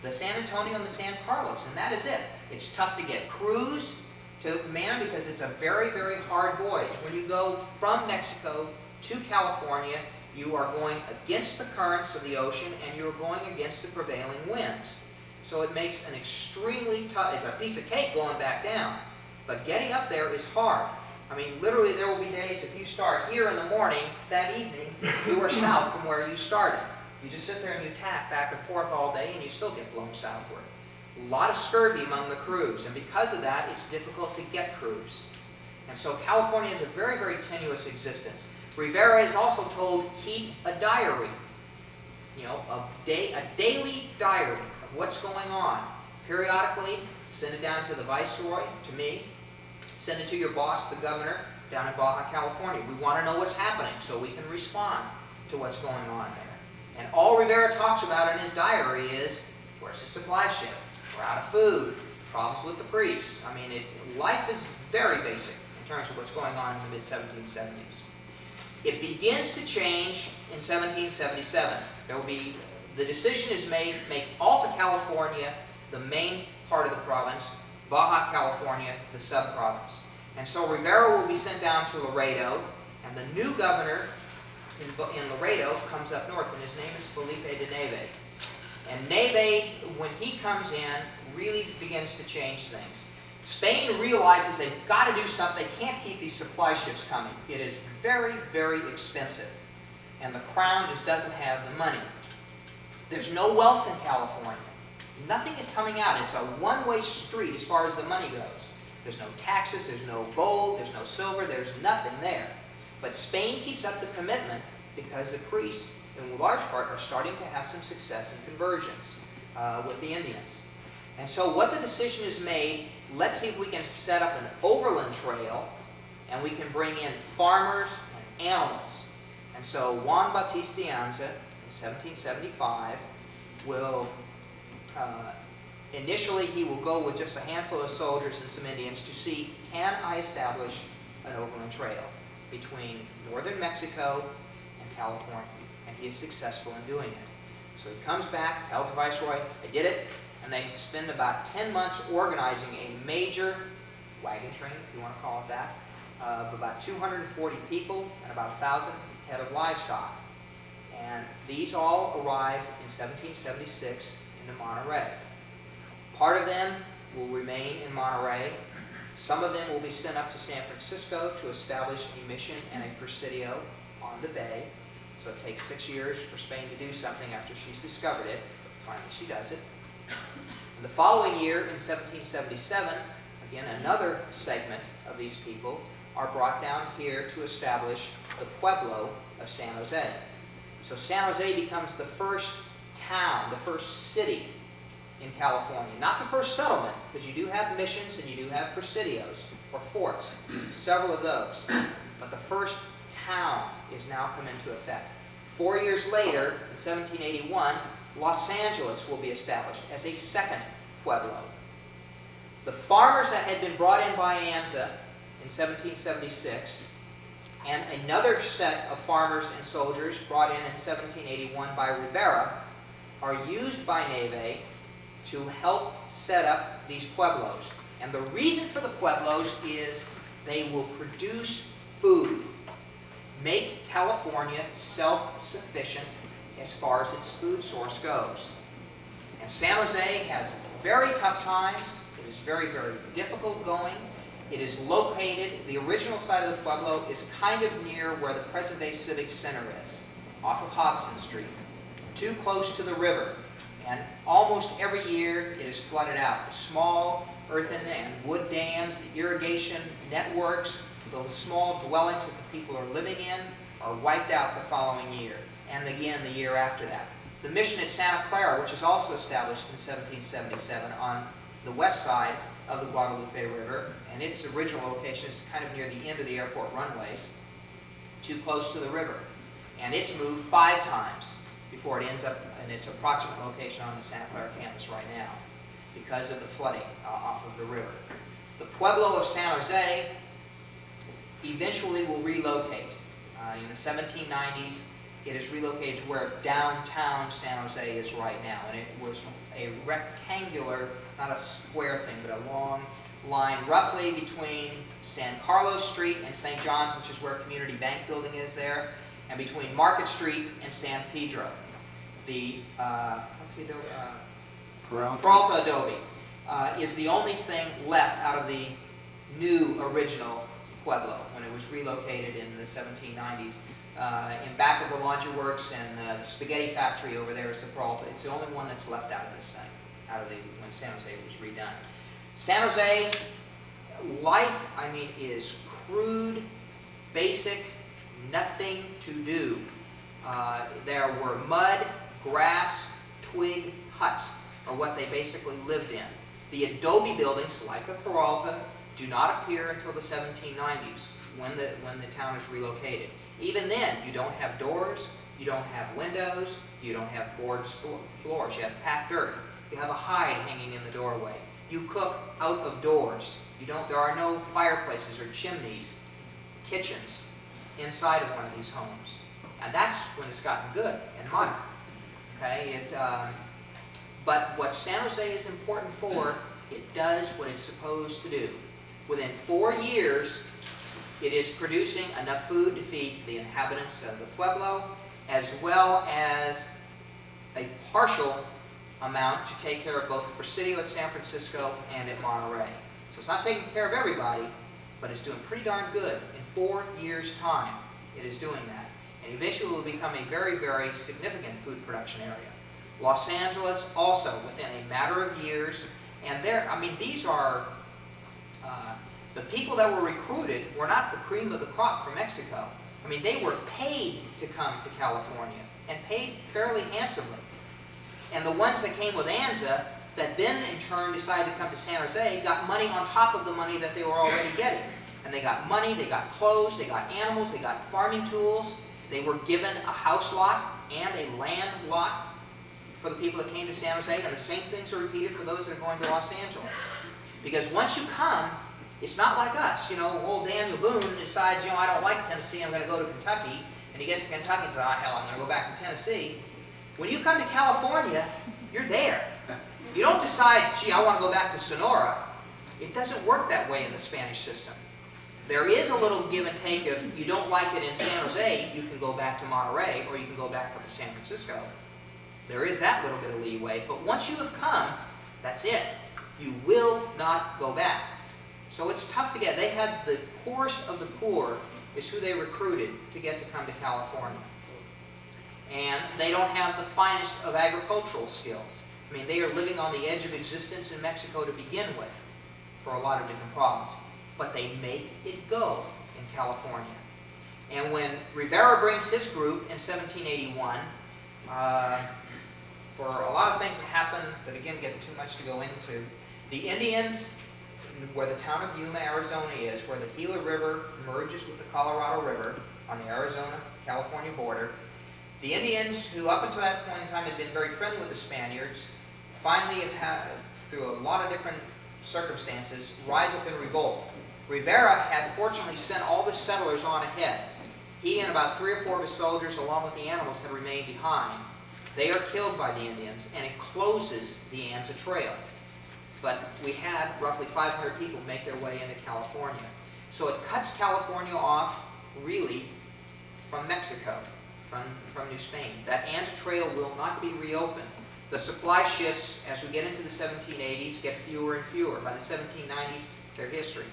the San Antonio and the San Carlos, and that is it. It's tough to get Cruz to man because it's a very, very hard voyage. When you go from Mexico to California, you are going against the currents of the ocean and you're going against the prevailing winds. So it makes an extremely tough, it's a piece of cake going back down, but getting up there is hard. I mean, literally there will be days if you start here in the morning, that evening, you are south from where you started. You just sit there and you tack back and forth all day and you still get blown southward. A lot of scurvy among the crews, and because of that, it's difficult to get crews. And so California has a very, very tenuous existence. Rivera is also told, keep a diary, you know, a daily diary of what's going on. Periodically, send it down to the Viceroy, to me, send it to your boss, the governor, down in Baja California. We want to know what's happening so we can respond to what's going on there. And all Rivera talks about in his diary is, where's the supply ship? We're out of food. Problems with the priests. I mean, life is very basic in terms of what's going on in the mid-1770s. It begins to change in 1777. There will be, the decision is made to make Alta California the main part of the province, Baja California the sub-province. And so Rivera will be sent down to Laredo, and the new governor in Laredo comes up north, and his name is Felipe de Neve. And Neve, when he comes in, really begins to change things. Spain realizes they've got to do something. They can't keep these supply ships coming. It is very, very expensive. And the crown just doesn't have the money. There's no wealth in California. Nothing is coming out. It's a one-way street as far as the money goes. There's no taxes, there's no gold, there's no silver, there's nothing there. But Spain keeps up the commitment because the priests, in large part, are starting to have some success in conversions with the Indians. And so what the decision is made, let's see if we can set up an overland trail and we can bring in farmers and animals. And so Juan Bautista de Anza, in 1775, will, initially he will go with just a handful of soldiers and some Indians to see, can I establish an overland trail between northern Mexico and California? And he is successful in doing it. So he comes back, tells the Viceroy, I did it, and they spend about 10 months organizing a major wagon train, if you want to call it that, of about 240 people and about 1,000 head of livestock. And these all arrive in 1776 into Monterey. Part of them will remain in Monterey. Some of them will be sent up to San Francisco to establish a mission and a presidio on the bay. So it takes 6 years for Spain to do something after she's discovered it, but finally she does it. And the following year, in 1777, again another segment of these people are brought down here to establish the Pueblo of San Jose. So San Jose becomes the first town, the first city in California. Not the first settlement, because you do have missions and you do have presidios, or forts, several of those. But the first town is now come into effect. 4 years later, in 1781, Los Angeles will be established as a second Pueblo. The farmers that had been brought in by Anza in 1776, and another set of farmers and soldiers brought in 1781 by Rivera, are used by Neve to help set up these pueblos. And the reason for the pueblos is they will produce food, make California self-sufficient as far as its food source goes. And San Jose has very tough times. It is very, very difficult going. It is located, the original site of the Pueblo is kind of near where the present-day Civic Center is, off of Hobson Street, too close to the river. And almost every year it is flooded out. The small earthen and wood dams, the irrigation networks, the small dwellings that the people are living in are wiped out the following year, and again the year after that. The mission at Santa Clara, which is also established in 1777 on the west side of the Guadalupe River, and its original location is kind of near the end of the airport runways, too close to the river. And it's moved 5 times before it ends up in its approximate location on the Santa Clara campus right now, because of the flooding off of the river. The Pueblo of San Jose eventually will relocate. In the 1790s, it is relocated to where downtown San Jose is right now. And it was a rectangular, not a square thing, but a long line roughly between San Carlos Street and St. John's, which is where Community Bank Building is there, and between Market Street and San Pedro. The, what's the adobe? Peralta adobe is the only thing left out of the new original Pueblo when it was relocated in the 1790s. In back of the laundry works and the spaghetti factory over there is the Peralta. It's the only one that's left out of this thing, out of when San Jose was redone. San Jose life, I mean, is crude, basic, nothing to do. There were mud, grass, twig huts are what they basically lived in. The adobe buildings, like the Peralta, do not appear until the 1790s when the town is relocated. Even then, you don't have doors, you don't have windows, you don't have board floors, you have packed dirt. You have a hide hanging in the doorway. You cook out of doors. There are no fireplaces or chimneys, kitchens inside of one of these homes. And that's when it's gotten good and modern. Okay? But what San Jose is important for, it does what it's supposed to do. Within 4 years, it is producing enough food to feed the inhabitants of the Pueblo, as well as a partial amount to take care of both the Presidio at San Francisco and at Monterey. So it's not taking care of everybody, but it's doing pretty darn good. In 4 years' time, it is doing that. And eventually will become a very, very significant food production area. Los Angeles also, within a matter of years, and these are, the people that were recruited were not the cream of the crop from Mexico. I mean, they were paid to come to California, and paid fairly handsomely. And the ones that came with ANZA, that then in turn decided to come to San Jose, got money on top of the money that they were already getting. And they got money, they got clothes, they got animals, they got farming tools. They were given a house lot and a land lot for the people that came to San Jose, and the same things are repeated for those that are going to Los Angeles. Because once you come, it's not like us. Old Daniel Boone decides, I don't like Tennessee, I'm going to go to Kentucky. And he gets to Kentucky and says, hell, I'm going to go back to Tennessee. When you come to California, you're there. You don't decide, gee, I want to go back to Sonora. It doesn't work that way in the Spanish system. There is a little give and take. If you don't like it in San Jose, you can go back to Monterey, or you can go back up to San Francisco. There is that little bit of leeway. But once you have come, that's it. You will not go back. So it's tough to get. They had the poorest of the poor is who they recruited to get to come to California. And they don't have the finest of agricultural skills. I mean, they are living on the edge of existence in Mexico to begin with for a lot of different problems. But they make it go in California. And when Rivera brings his group in 1781, for a lot of things that happen that, again, get too much to go into, the Indians, where the town of Yuma, Arizona is, where the Gila River merges with the Colorado River on the Arizona-California border, the Indians, who up until that point in time had been very friendly with the Spaniards, finally have had, through a lot of different circumstances, rise up in revolt. Rivera had fortunately sent all the settlers on ahead. He and about 3 or 4 of his soldiers, along with the animals, had remained behind. They are killed by the Indians, and it closes the Anza Trail. But we had roughly 500 people make their way into California. So it cuts California off, really, from Mexico, from New Spain. That Anza Trail will not be reopened. The supply ships, as we get into the 1780s, get fewer and fewer. By the 1790s, they're history.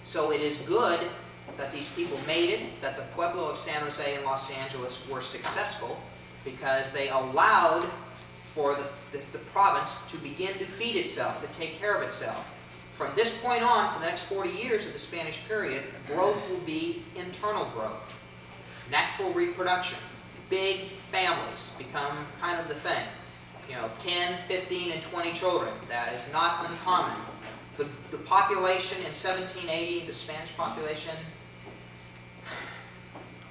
So it is good that these people made it, that the Pueblo of San Jose and Los Angeles were successful, because they allowed for the province to begin to feed itself, to take care of itself. From this point on, for the next 40 years of the Spanish period, growth will be internal growth. Natural reproduction. Big families become kind of the thing. 10, 15, and 20 children. That is not uncommon. The population in 1780, the Spanish population,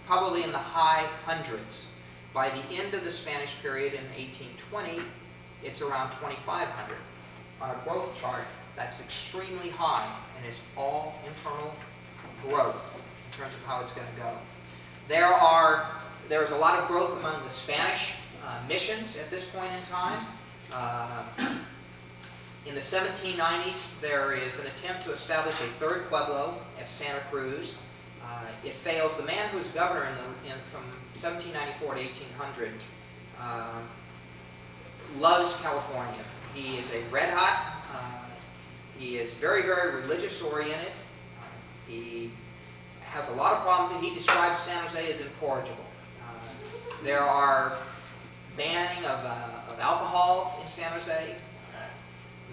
probably in the high hundreds. By the end of the Spanish period in 1820, it's around 2,500. On a growth chart, that's extremely high, and it's all internal growth in terms of how it's going to go. There's a lot of growth among the Spanish missions at this point in time. In the 1790s, there is an attempt to establish a third pueblo at Santa Cruz. It fails. The man who was governor from 1794 to 1800 loves California. He is a red hot. He is very, very religious oriented. He has a lot of problems. He describes San Jose as incorrigible. There are banning of alcohol in San Jose.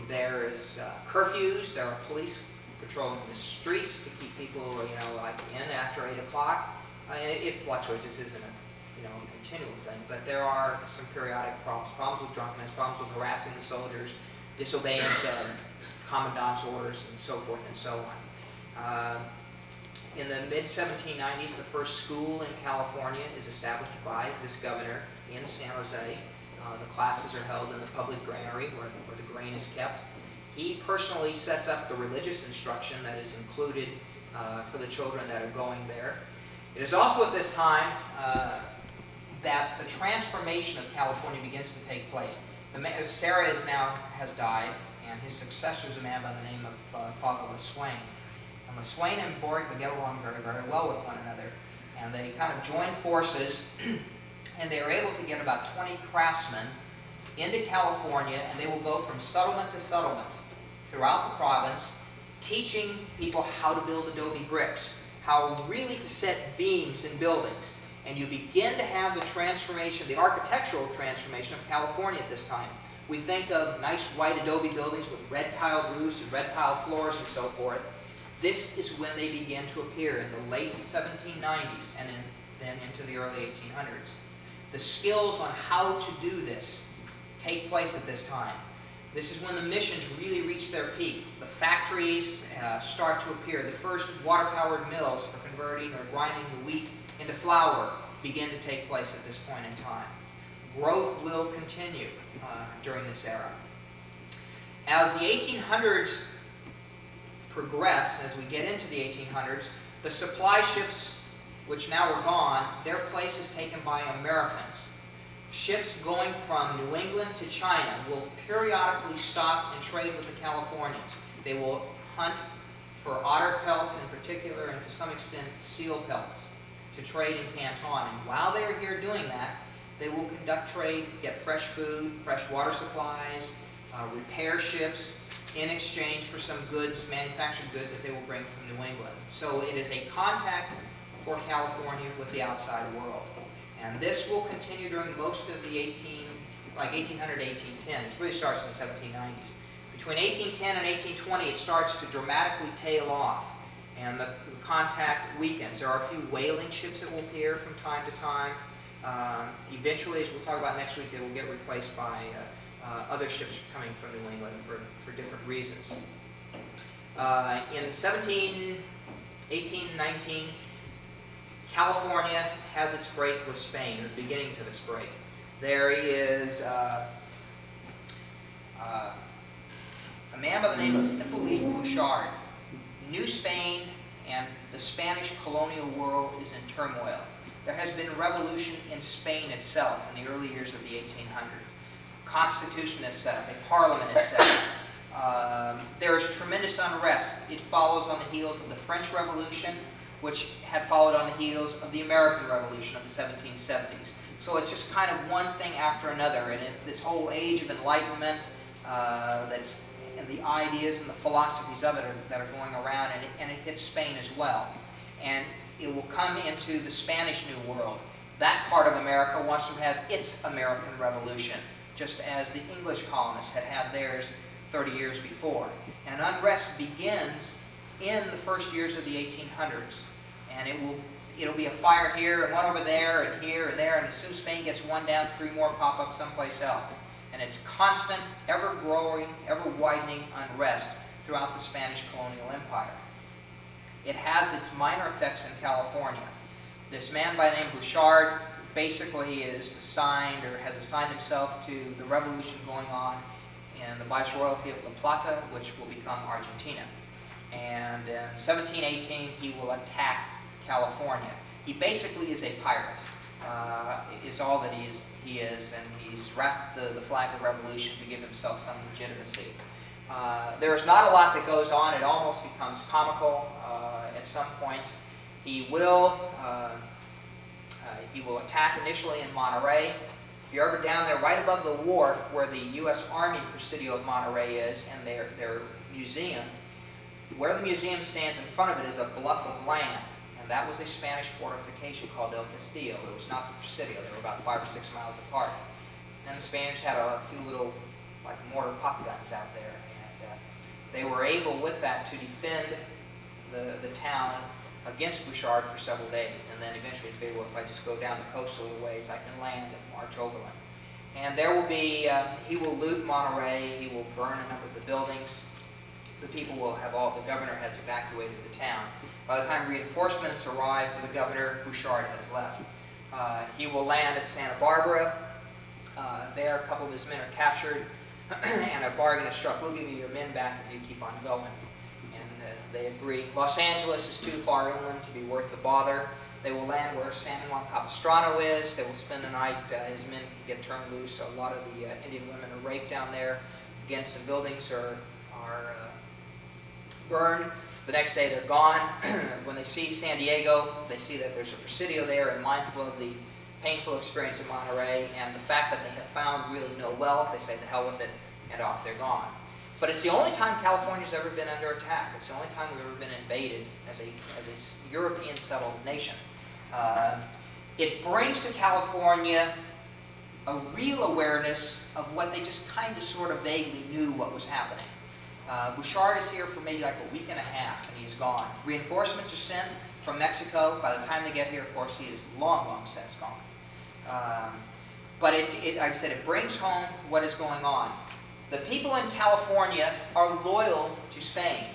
There is curfews. There are police patrolling the streets to keep people, in after 8 o'clock. It fluctuates. This isn't a continual thing, but there are some periodic problems with drunkenness, problems with harassing the soldiers, disobedience of commandant's orders, and so forth and so on. In the mid-1790s, the first school in California is established by this governor in San Jose. The classes are held in the public granary where the grain is kept. He personally sets up the religious instruction that is included for the children that are going there. It is also at this time that the transformation of California begins to take place. Sarah has died, and his successor is a man by the name of Father LeSwain. And LeSwain and Borgba get along very, very well with one another, and they kind of join forces, and they are able to get about 20 craftsmen into California, and they will go from settlement to settlement throughout the province, teaching people how to build adobe bricks, how really to set beams in buildings. And you begin to have the transformation, the architectural transformation of California at this time. We think of nice white adobe buildings with red tiled roofs and red tiled floors and so forth. This is when they begin to appear in the late 1790s and then into the early 1800s. The skills on how to do this take place at this time. This is when the missions really reach their peak. The factories start to appear. The first water-powered mills for converting or grinding the wheat into flour begin to take place at this point in time. Growth will continue during this era. As the 1800s progress, as we get into the 1800s, the supply ships, which now are gone, their place is taken by Americans. Ships going from New England to China will periodically stop and trade with the Californians. They will hunt for otter pelts in particular, and to some extent seal pelts, to trade in Canton. And while they're here doing that, they will conduct trade, get fresh food, fresh water supplies, repair ships in exchange for some goods, manufactured goods that they will bring from New England. So it is a contact for California with the outside world. And this will continue during most of the 1800 to 1810. It really starts in the 1790s. Between 1810 and 1820, it starts to dramatically tail off, and the contact weakens. There are a few whaling ships that will appear from time to time. Eventually, as we'll talk about next week, they will get replaced by other ships coming from New England for different reasons. In 18, 19, California has its break with Spain, or the beginnings of its break. There is a man by the name of Hippolyte Bouchard. New Spain and the Spanish colonial world is in turmoil. There has been a revolution in Spain itself in the early years of the 1800s. A constitution is set up, a parliament is set up. There is tremendous unrest. It follows on the heels of the French Revolution, which had followed on the heels of the American Revolution of the 1770s. So it's just kind of one thing after another, and it's this whole age of enlightenment and the ideas and the philosophies of it that are going around, and it hits Spain as well. And it will come into the Spanish New World. That part of America wants to have its American Revolution, just as the English colonists had had theirs 30 years before. And unrest begins in the first years of the 1800s. And it'll be a fire here, and one over there, and here, and there, and as soon as Spain gets one down, 3 more pop up someplace else. and its constant, ever-growing, ever-widening unrest throughout the Spanish colonial empire. It has its minor effects in California. This man by the name of Bouchard basically is assigned, or has assigned himself to the revolution going on in the Viceroyalty of La Plata, which will become Argentina. And in 1718, he will attack California. He basically is a pirate, is all that he is, and he's wrapped the flag of revolution to give himself some legitimacy. There's not a lot that goes on. It almost becomes comical at some points. He will attack initially in Monterey. If you're ever down there, right above the wharf where the U.S. Army Presidio of Monterey is, and their museum, where the museum stands in front of it is a bluff of land. And that was a Spanish fortification called El Castillo. It was not the Presidio. They were about 5 or 6 miles apart. And the Spaniards had a few little, like, mortar pop guns out there. And they were able, with that, to defend the town against Bouchard for several days. And then eventually figured, well, if I just go down the coast a little ways, I can land and march overland. And there will be, he will loot Monterey. He will burn a number of the buildings. The people will have the governor has evacuated the town. By the time reinforcements arrive for the governor, Bouchard has left. He will land at Santa Barbara. There, a couple of his men are captured, and a bargain is struck. We'll give you your men back if you keep on going. And they agree. Los Angeles is too far inland to be worth the bother. They will land where San Juan Capistrano is. They will spend the night. His men get turned loose. A lot of the Indian women are raped down there. Again, some buildings are burned. The next day they're gone. When they see San Diego, they see that there's a Presidio there, and mindful of the painful experience in Monterey and the fact that they have found really no wealth, they say the hell with it, and off they're gone. But it's the only time California's ever been under attack. It's the only time we've ever been invaded as a European settled nation. It brings to California a real awareness of what they just kind of sort of vaguely knew what was happening. Bouchard is here for maybe like a week and a half, and he's gone. Reinforcements are sent from Mexico. By the time they get here, of course, he is long, long since gone. But like I said, it brings home what is going on. The people in California are loyal to Spain,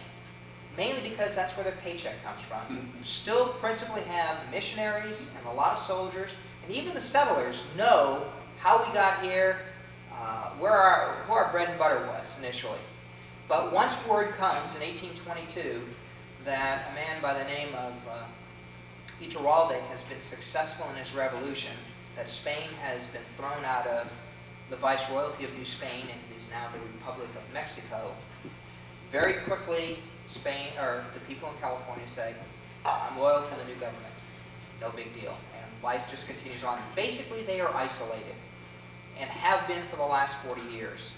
mainly because that's where their paycheck comes from. You still principally have missionaries and a lot of soldiers, and even the settlers know how we got here, who our bread and butter was initially. But once word comes in 1822 that a man by the name of Iturralde has been successful in his revolution, that Spain has been thrown out of the Viceroyalty of New Spain and is now the Republic of Mexico, very quickly Spain, or the people in California say, I'm loyal to the new government. No big deal. And life just continues on. Basically, they are isolated and have been for the last 40 years.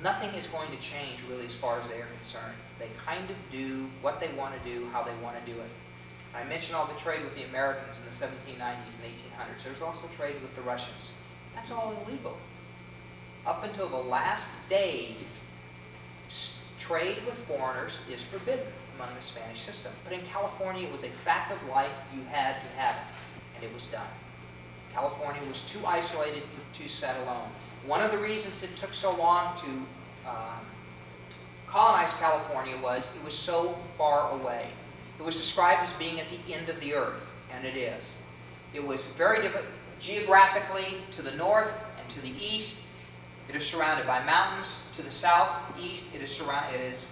Nothing is going to change really as far as they are concerned. They kind of do what they want to do, how they want to do it. I mentioned all the trade with the Americans in the 1790s and 1800s. There's also trade with the Russians. That's all illegal. Up until the last days, trade with foreigners is forbidden among the Spanish system. But in California, it was a fact of life. You had to have it. And it was done. California was too isolated to set alone. One of the reasons it took so long to colonize California was it was so far away. It was described as being at the end of the earth, and it is. It was very different geographically to the north and to the east. It is surrounded by mountains. To the southeast, it is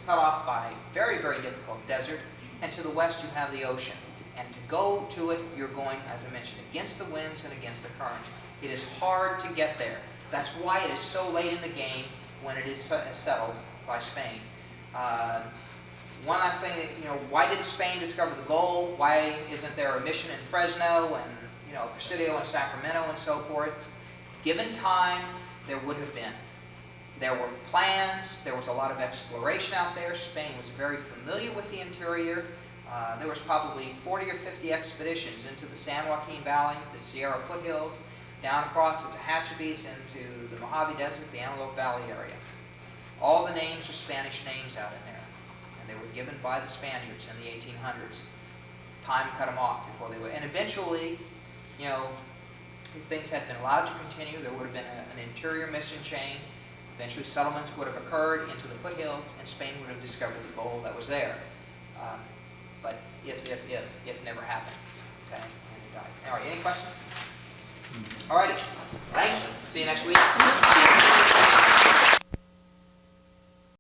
cut off by very, very difficult desert. And to the west, you have the ocean. And to go to it, you're going, as I mentioned, against the winds and against the current. It is hard to get there. That's why it is so late in the game when it is settled by Spain. One last thing, why did Spain discover the gold? Why isn't there a mission in Fresno and, Presidio and Sacramento and so forth? Given time, there would have been. There were plans. There was a lot of exploration out there. Spain was very familiar with the interior. There was probably 40 or 50 expeditions into the San Joaquin Valley, the Sierra foothills, down across the Tehachapi's into the Mojave Desert, the Antelope Valley area. All the names are Spanish names out in there, and they were given by the Spaniards in the 1800s. Time cut them off before they were, and eventually, if things had been allowed to continue, there would have been an interior mission chain. Eventually settlements would have occurred into the foothills, and Spain would have discovered the gold that was there. But if never happened, okay, and it died. All right, any questions? All righty, thanks. See you next week.